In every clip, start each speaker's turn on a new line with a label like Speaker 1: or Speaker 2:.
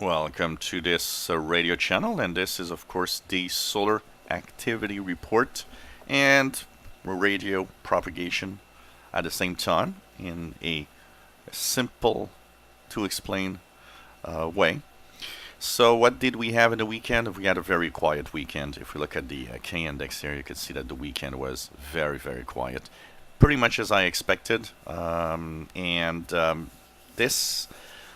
Speaker 1: Welcome to this radio channel, and this is, of course, the Solar Activity Report and radio propagation at the same time in a simple to explain way. So, what did we have in the weekend? We had a very quiet weekend. If we look at the K index here, you can see that the weekend was very, very quiet. Pretty much as I expected. And this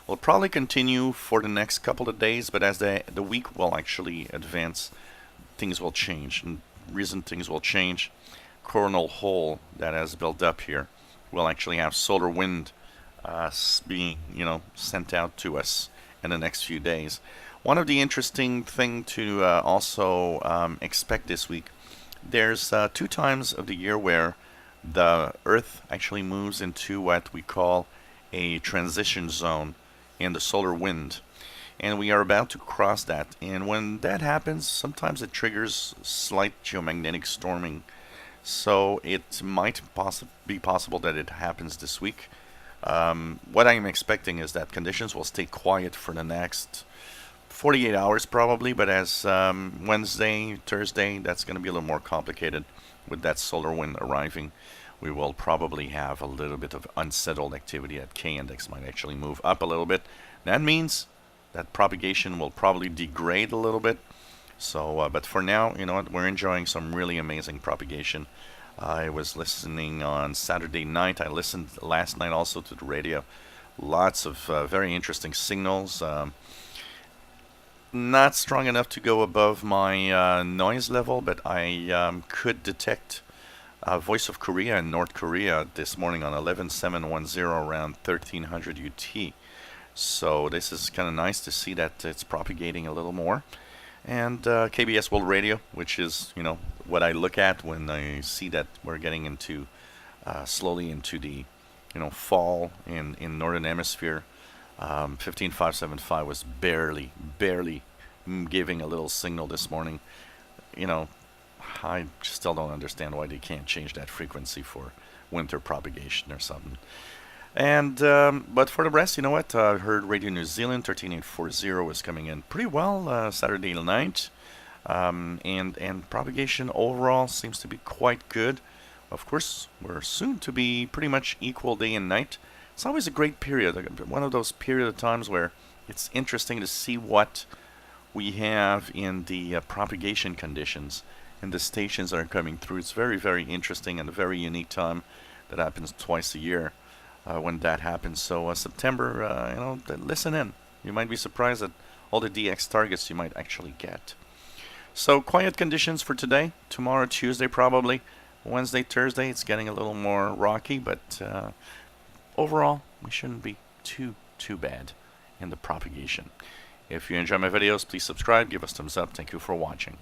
Speaker 1: will probably continue for the next couple of days, but as the week will actually advance, things will change. And reason things will change, coronal hole that has built up here will actually have solar wind being, sent out to us in the next few days. One of the interesting thing to also expect this week, there's 2 times of the year where the Earth actually moves into what we call a transition zone in the solar wind. And we are about to cross that. And when that happens, sometimes it triggers slight geomagnetic storming. So it might be possible that it happens this week. What I'm expecting is that conditions will stay quiet for the next 48 hours probably, but as Wednesday, Thursday, that's going to be a little more complicated with that solar wind arriving. We will probably have a little bit of unsettled activity. That K index might actually move up a little bit. That means that propagation will probably degrade a little bit. So, but for now, you know what, we're enjoying some really amazing propagation. I was listening on Saturday night. I listened last night also to the radio. Lots of very interesting signals. Not strong enough to go above my noise level, but I could detect Voice of Korea in North Korea this morning on 11710 around 1300 UT. So this is kind of nice to see that it's propagating a little more. And KBS World Radio, which is what I look at when I see that we're getting into slowly into the fall in northern hemisphere. 15575 was barely giving a little signal this morning. I still don't understand why they can't change that frequency for winter propagation or something. And but for the rest, you know what? I heard Radio New Zealand 13840 was coming in pretty well Saturday night, and propagation overall seems to be quite good. Of course, we're soon to be pretty much equal day and night. It's always a great period, one of those period of times where it's interesting to see what we have in the propagation conditions and the stations that are coming through. It's very, very interesting and a very unique time that happens twice a year when that happens. So September, listen in. You might be surprised at all the DX targets you might actually get. So quiet conditions for today. Tomorrow, Tuesday probably. Wednesday, Thursday, it's getting a little more rocky, but overall, we shouldn't be too bad in the propagation. If you enjoy my videos, please subscribe, give us thumbs up. Thank you for watching.